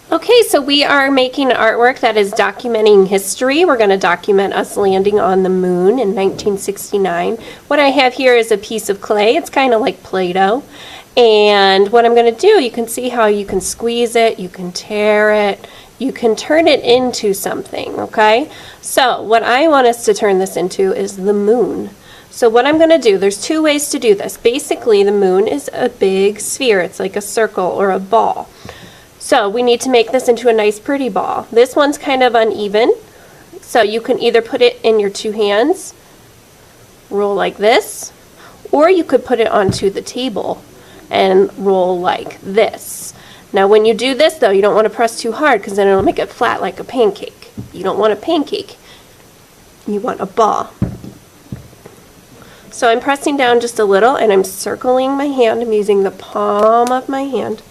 Okay, so we are making artwork that is documenting history. We're going to document us landing on the moon in 1969. What I have here is a piece of clay. It's kind of like Play-Doh. And what I'm going to do, you can see how you can squeeze it, you can tear it, you can turn it into something, okay? So what I want us to turn this into is the moon. So what I'm going to do, there's two ways to do this. Basically, the moon is a big sphere. It's like a circle or a ball. So we need to make this into a nice pretty ball. This one's kind of uneven, so you can either put it in your two hands, roll like this, or you could put it onto the table and roll like this. Now when you do this though, you don't want to press too hard because then it'll make it flat like a pancake. You don't want a pancake, you want a ball. So I'm pressing down just a little and I'm circling my hand. I'm using the palm of my hand.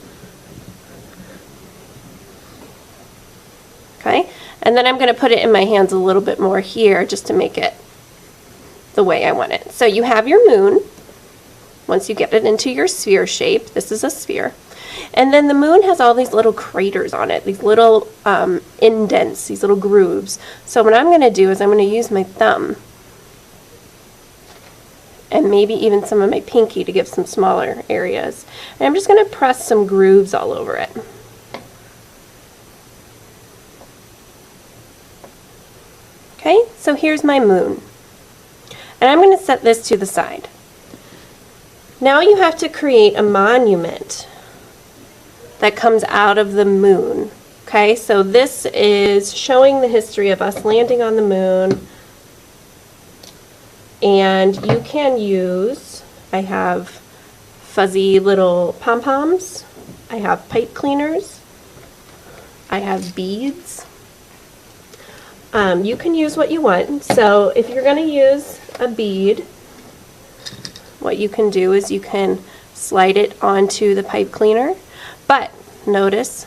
Okay, and then I'm going to put it in my hands a little bit more here just to make it the way I want it. So you have your moon. Once you get it into your sphere shape, this is a sphere. And then the moon has all these little craters on it, these little indents, these little grooves. So what I'm going to do is I'm going to use my thumb and maybe even some of my pinky to give some smaller areas. And I'm just going to press some grooves all over it. Okay, so here's my moon. And I'm going to set this to the side. Now you have to create a monument that comes out of the moon. Okay, so this is showing the history of us landing on the moon. And you can use, I have fuzzy little pom-poms, I have pipe cleaners, I have beads. You can use what you want. So if you're going to use a bead, what you can do is you can slide it onto the pipe cleaner, but notice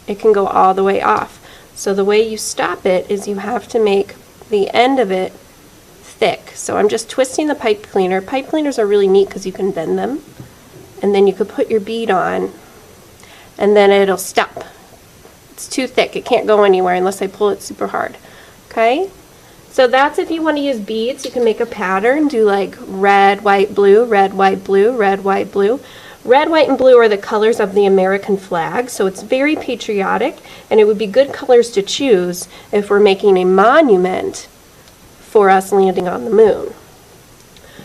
it can go all the way off. So the way you stop it is you have to make the end of it thick. So I'm just twisting the pipe cleaner. Pipe cleaners are really neat because you can bend them, and then you could put your bead on and then it'll stop. It's too thick. It can't go anywhere unless I pull it super hard. Okay, so that's if you want to use beads. You can make a pattern, do like red, white, blue, red, white, blue, red, white, blue. Red, white, and blue are the colors of the American flag, so it's very patriotic, and it would be good colors to choose if we're making a monument for us landing on the moon.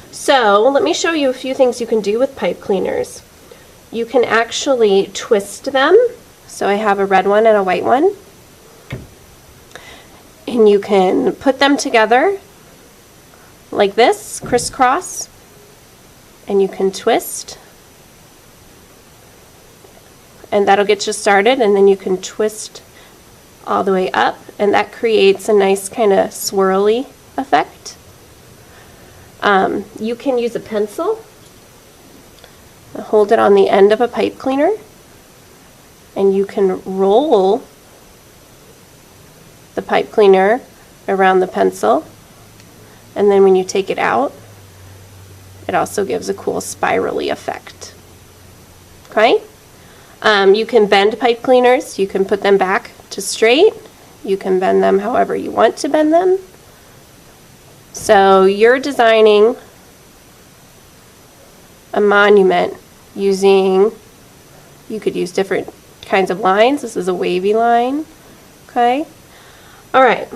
So let me show you a few things you can do with pipe cleaners. You can actually twist them. So I have a red one and a white one. And you can put them together like this, crisscross, and you can twist, and that'll get you started, and then you can twist all the way up, and that creates a nice kind of swirly effect. You can use a pencil, hold it on the end of a pipe cleaner, and you can roll the pipe cleaner around the pencil, and then when you take it out, it also gives a cool spirally effect. Okay? You can bend pipe cleaners. You can put them back to straight. You can bend them however you want to bend them. So you're designing a monument using, you could use different kinds of lines. This is a wavy line. Okay? All right,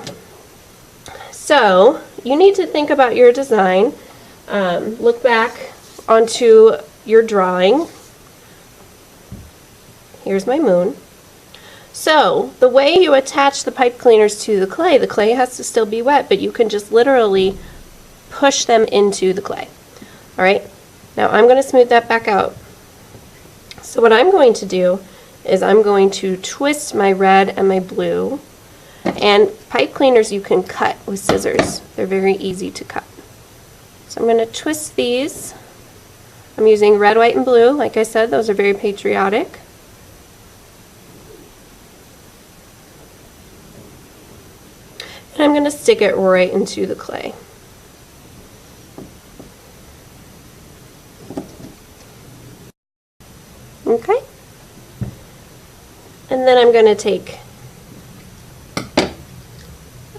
so you need to think about your design. Look back onto your drawing. Here's my moon. So the way you attach the pipe cleaners to the clay has to still be wet, but you can just literally push them into the clay. All right, now I'm going to smooth that back out. So what I'm going to do is I'm going to twist my red and my blue. And pipe cleaners you can cut with scissors. They're very easy to cut. So I'm going to twist these. I'm using red, white, and blue. Like I said, those are very patriotic. And I'm going to stick it right into the clay. Okay? And And then I'm going to take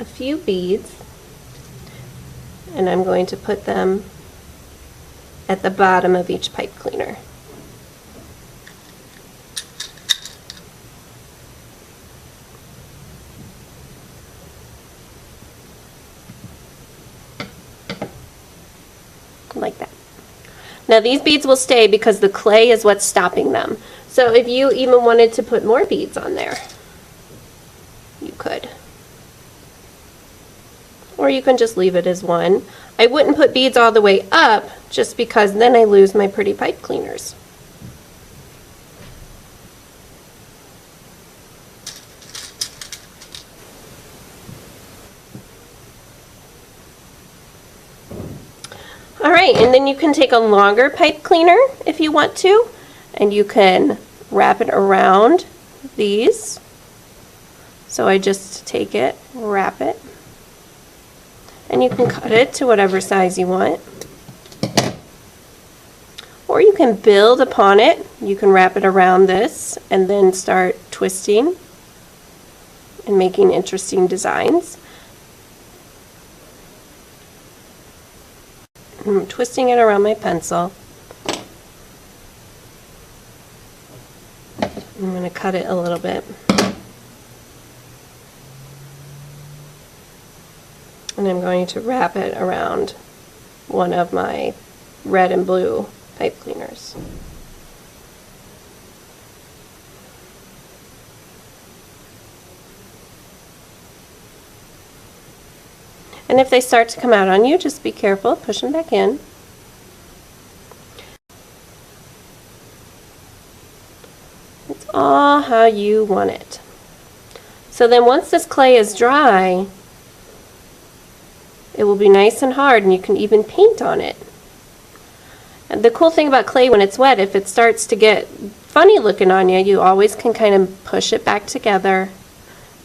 a few beads and I'm going to put them at the bottom of each pipe cleaner. Like that. Now these beads will stay because the clay is what's stopping them. So if you even wanted to put more beads on there, you could. Or you can just leave it as one. I wouldn't put beads all the way up just because then I lose my pretty pipe cleaners. All right, and then you can take a longer pipe cleaner if you want to, and you can wrap it around these. So I just take it, wrap it, and you can cut it to whatever size you want. Or you can build upon it. You can wrap it around this and then start twisting and making interesting designs. I'm twisting it around my pencil. I'm going to cut it a little bit. And I'm going to wrap it around one of my red and blue pipe cleaners. And if they start to come out on you, just be careful, push them back in. It's all how you want it. So then once this clay is dry, it will be nice and hard and you can even paint on it. And the cool thing about clay when it's wet, if it starts to get funny looking on you, you always can kind of push it back together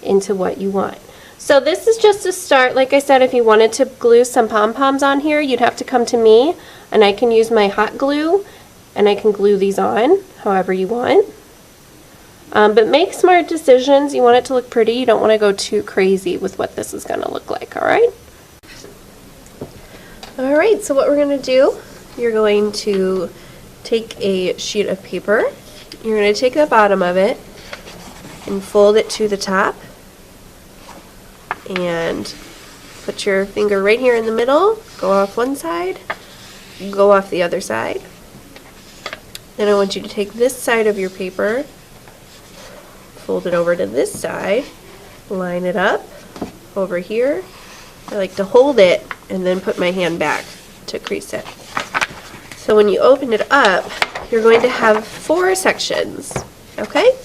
into what you want. So this is just a start. Like I said, if you wanted to glue some pom-poms on here, you'd have to come to me and I can use my hot glue and I can glue these on however you want. But make smart decisions. You want it to look pretty. You don't want to go too crazy with what this is going to look like, all right? All right, so what we're going to do, you're going to take a sheet of paper. You're going to take the bottom of it and fold it to the top. And put your finger right here in the middle, go off one side, go off the other side. Then I want you to take this side of your paper, fold it over to this side, line it up over here. I like to hold it and then put my hand back to crease it. So when you open it up, you're going to have 4 sections, okay?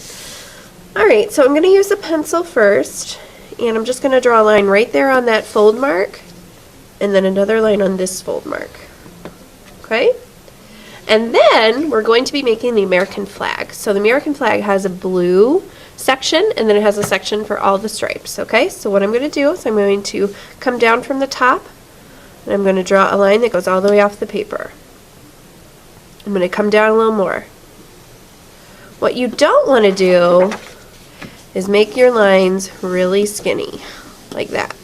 All right, so I'm going to use a pencil first. And I'm just going to draw a line right there on that fold mark and then another line on this fold mark. Okay? And then we're going to be making the American flag. So the American flag has a blue section and then it has a section for all the stripes. Okay? So what I'm going to do is I'm going to come down from the top and I'm going to draw a line that goes all the way off the paper. I'm going to come down a little more. What you don't want to do is make your lines really skinny, like that.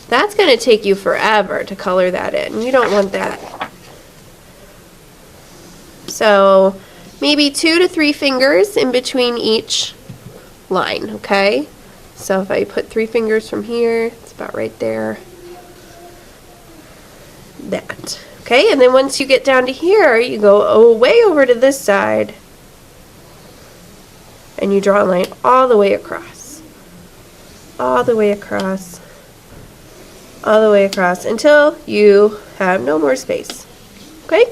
That's going to take you forever to color that in. You don't want that. So maybe 2 to 3 fingers in between each line, okay? So if I put 3 fingers from here, it's about right there. That. Okay, and then once you get down to here, you go way over to this side. And you draw a line all the way across, all the way across, all the way across until you have no more space, okay?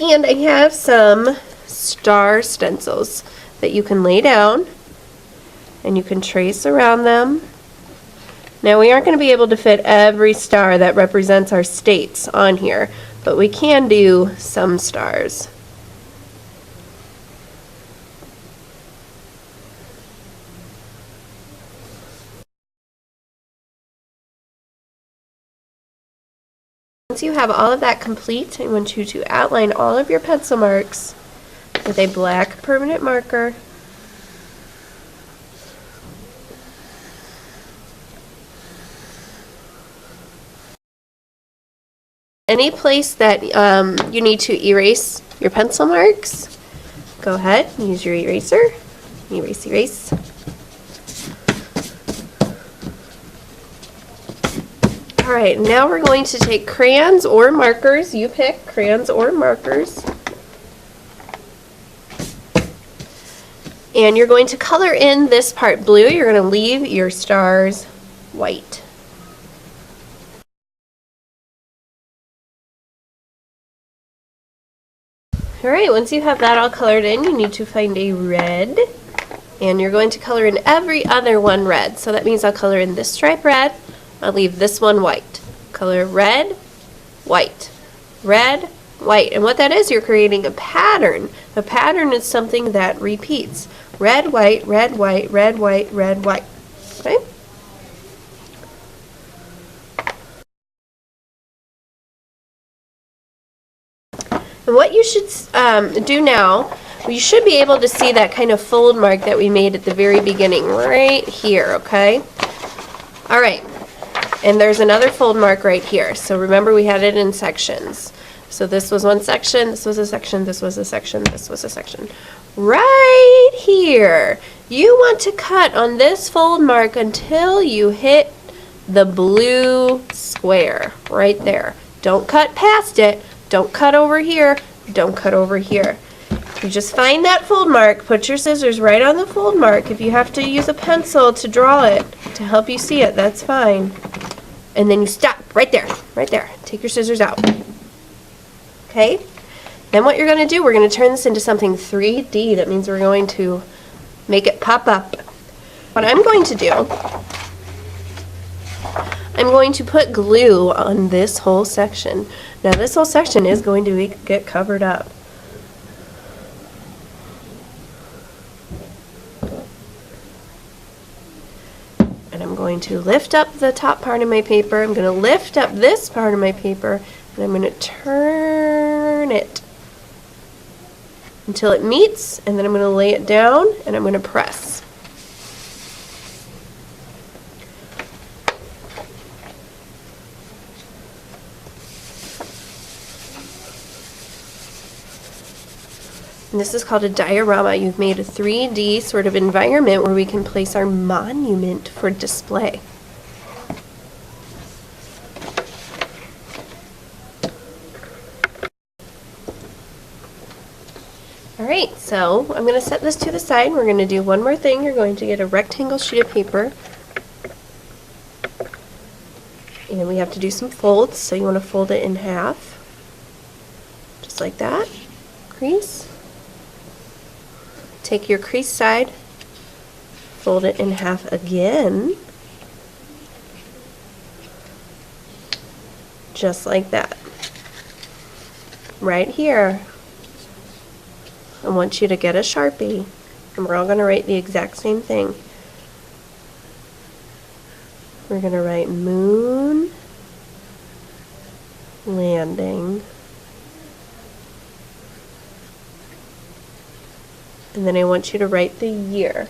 And I have some star stencils that you can lay down and you can trace around them. Now we aren't going to be able to fit every star that represents our states on here, but we can do some stars. Once you have all of that complete, I want you to outline all of your pencil marks with a black permanent marker Any place that you need to erase your pencil marks, go ahead and use your eraser. Erase, erase. All right, now we're going to take crayons or markers. You pick crayons or markers. And you're going to color in this part blue. You're going to leave your stars white. All right, once you have that all colored in, you need to find a red. And you're going to color in every other one red. So that means I'll color in this stripe red. I'll leave this one white. Color red, white, red, white. And what that is, you're creating a pattern. A pattern is something that repeats. Red, white, red, white, red, white, red, white. Okay? And what you should do now, you should be able to see that kind of fold mark that we made at the very beginning, right here, okay? All right. And there's another fold mark right here. So remember, we had it in sections. So this was one section, this was a section, this was a section, this was a section. Right here, you want to cut on this fold mark until you hit the blue square right there. Don't cut past it. Don't cut over here. Don't cut over here. You just find that fold mark, put your scissors right on the fold mark. If you have to use a pencil to draw it, to help you see it, that's fine. And then you stop right there, right there. Take your scissors out. Okay? Then what you're going to do, we're going to turn this into something 3D. That means we're going to make it pop up. What I'm going to do, I'm going to put glue on this whole section. Now this whole section is going to get covered up. And I'm going to lift up the top part of my paper. I'm going to lift up this part of my paper, and I'm going to turn it until it meets, and then I'm going to lay it down, and I'm going to press. And this is called a diorama. You've made a 3D sort of environment where we can place our monument for display. Alright, so I'm going to set this to the side. We're going to do one more thing. You're going to get a rectangle sheet of paper. And we have to do some folds, so you want to fold it in half. Just like that. Crease. Take your crease side, fold it in half again, just like that. Right here, I want you to get a Sharpie, and we're all going to write the exact same thing. We're going to write moon landing. And then I want you to write the year.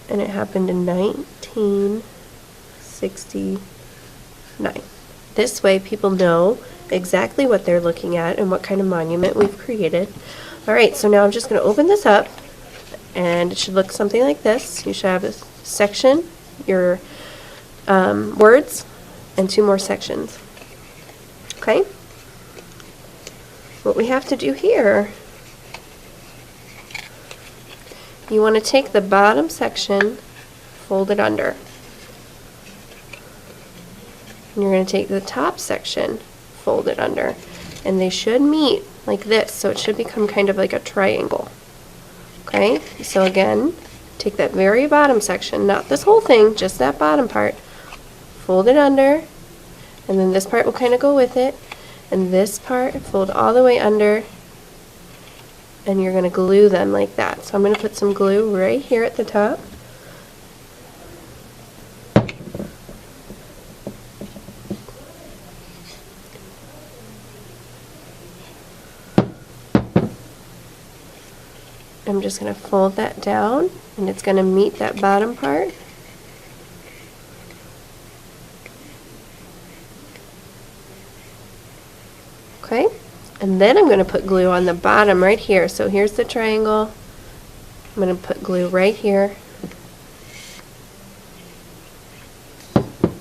And it happened in 1969. This way people know exactly what they're looking at and what kind of monument we've created. Alright, so now I'm just going to open this up, and it should look something like this. You should have a section, your words, and 2 more sections. Okay? What we have to do here, you want to take the bottom section, fold it under. And you're going to take the top section, fold it under. And they should meet like this, so it should become kind of like a triangle. Okay, so again, take that very bottom section, not this whole thing, just that bottom part, fold it under, and then this part will kind of go with it, and this part, fold all the way under, and you're going to glue them like that. So I'm going to put some glue right here at the top. I'm just going to fold that down, and it's going to meet that bottom part. Okay, and then I'm going to put glue on the bottom right here. So here's the triangle. I'm going to put glue right here.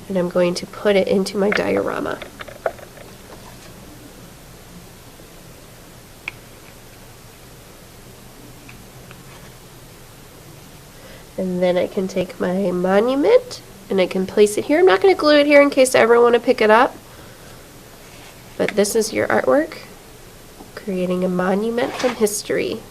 And I'm going to put it into my diorama. And then I can take my monument and I can place it here. I'm not going to glue it here in case I ever want to pick it up. But this is your artwork, creating a monument from history.